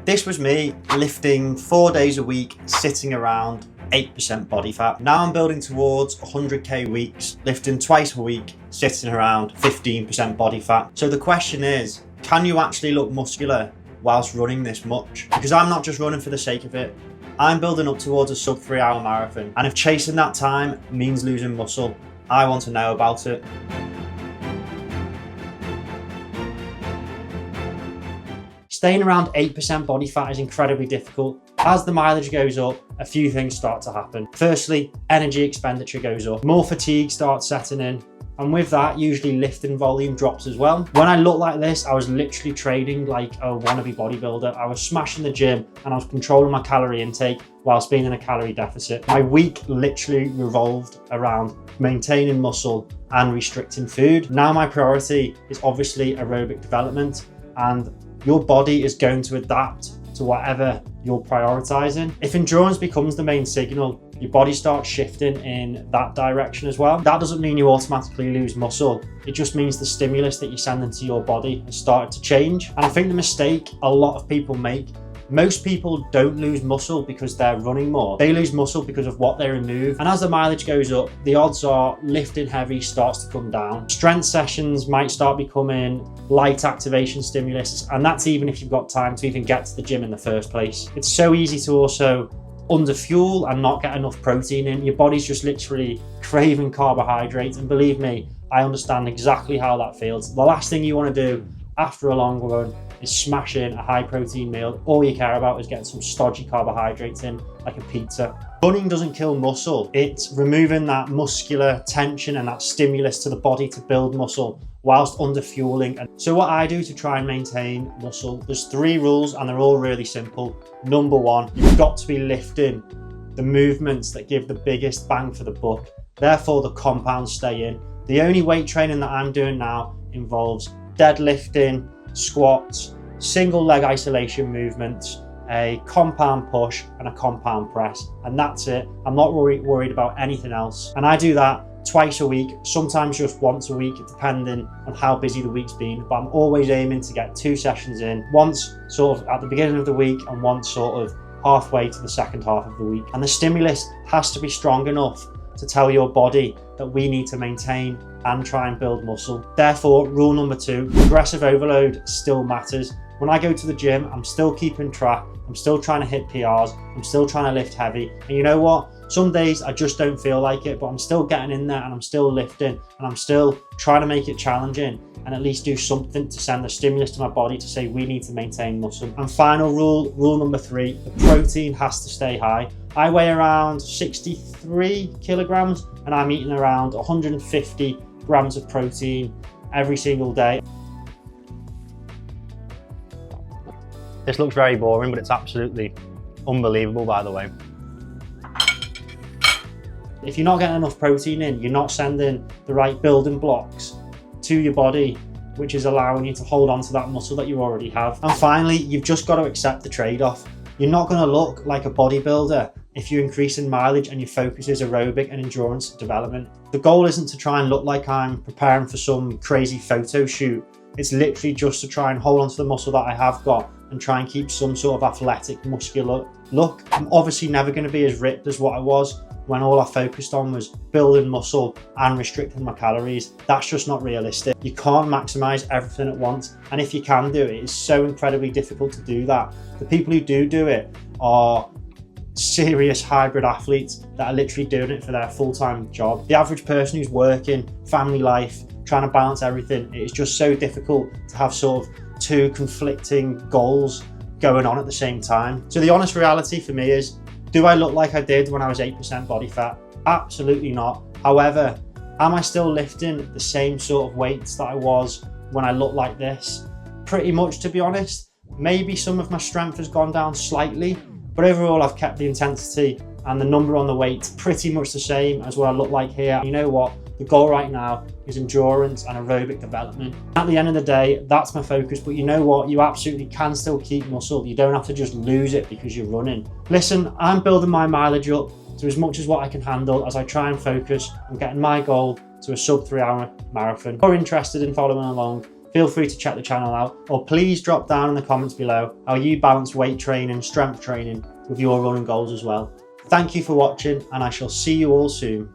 This was me lifting 4 days a week, sitting around 8% body fat. Now I'm building towards 100k weeks, lifting twice a week, sitting around 15% body fat. So the question is, can you actually look muscular whilst running this much? Because I'm not just running for the sake of it. I'm building up towards a sub 3 hour marathon. And if chasing that time means losing muscle, I want to know about it. Staying around 8% body fat is incredibly difficult. As the mileage goes up, a few things start to happen. Firstly, energy expenditure goes up, more fatigue starts setting in, and with that, usually lifting volume drops as well. When I look like this, I was literally training like a wannabe bodybuilder. I was smashing the gym and I was controlling my calorie intake whilst being in a calorie deficit. My week literally revolved around maintaining muscle and restricting food. Now my priority is obviously aerobic development, and your body is going to adapt to whatever you're prioritizing. If endurance becomes the main signal, your body starts shifting in that direction as well. That doesn't mean you automatically lose muscle. It just means the stimulus that you're sending to your body has started to change. And I think the mistake a lot of people make, most people don't lose muscle because they're running more. They lose muscle because of what they remove. And as the mileage goes up, the odds are lifting heavy starts to come down. Strength sessions might start becoming light activation stimulus. And that's even if you've got time to even get to the gym in the first place. It's so easy to also underfuel and not get enough protein in. Your body's just literally craving carbohydrates. And believe me, I understand exactly how that feels. The last thing you want to do after a long run is smash in a high protein meal. All you care about is getting some stodgy carbohydrates in, like a pizza. Running doesn't kill muscle. It's removing that muscular tension and that stimulus to the body to build muscle whilst underfueling. And so what I do to try and maintain muscle, there's 3 rules and they're all really simple. Number 1, you've got to be lifting the movements that give the biggest bang for the buck. Therefore, the compounds stay in. The only weight training that I'm doing now involves deadlifting, squats, single leg isolation movements, a compound push and a compound press, and that's it. I'm not worried about anything else. And I do that twice a week, sometimes just once a week, depending on how busy the week's been. But I'm always aiming to get 2 sessions in, once sort of at the beginning of the week and once sort of halfway to the second half of the week. And the stimulus has to be strong enough to tell your body that we need to maintain and try and build muscle. Therefore, rule number 2, progressive overload still matters. When I go to the gym, I'm still keeping track, I'm still trying to hit PRs, I'm still trying to lift heavy. And you know what? Some days I just don't feel like it, but I'm still getting in there and I'm still lifting and I'm still trying to make it challenging and at least do something to send the stimulus to my body to say we need to maintain muscle. And final rule number 3, the protein has to stay high. I weigh around 63 kilograms and I'm eating around 150 grams of protein every single day. This looks very boring, but it's absolutely unbelievable, by the way. If you're not getting enough protein in, you're not sending the right building blocks to your body, which is allowing you to hold on to that muscle that you already have. And finally, you've just got to accept the trade-off. You're not going to look like a bodybuilder if you increase in mileage and your focus is aerobic and endurance development. The goal isn't to try and look like I'm preparing for some crazy photo shoot. It's literally just to try and hold on to the muscle that I have got and try and keep some sort of athletic, muscular look. I'm obviously never going to be as ripped as what I was when all I focused on was building muscle and restricting my calories. That's just not realistic. You can't maximize everything at once. And if you can do it, it's so incredibly difficult to do that. The people who do it are serious hybrid athletes that are literally doing it for their full-time job. The average person who's working, family life, trying to balance everything, it is just so difficult to have sort of 2 conflicting goals going on at the same time. So the honest reality for me is, do I look like I did when I was 8% body fat? Absolutely not. However, am I still lifting the same sort of weights that I was when I looked like this? Pretty much, to be honest. Maybe some of my strength has gone down slightly, but overall I've kept the intensity and the number on the weight pretty much the same as what I look like here. You know what? The goal right now is endurance and aerobic development. At the end of the day, that's my focus, but you know what? You absolutely can still keep muscle. You don't have to just lose it because you're running. Listen, I'm building my mileage up to as much as what I can handle as I try and focus on getting my goal to a sub 3 hour marathon. If you're interested in following along, feel free to check the channel out, or please drop down in the comments below how you balance weight training, strength training with your running goals as well. Thank you for watching, and I shall see you all soon.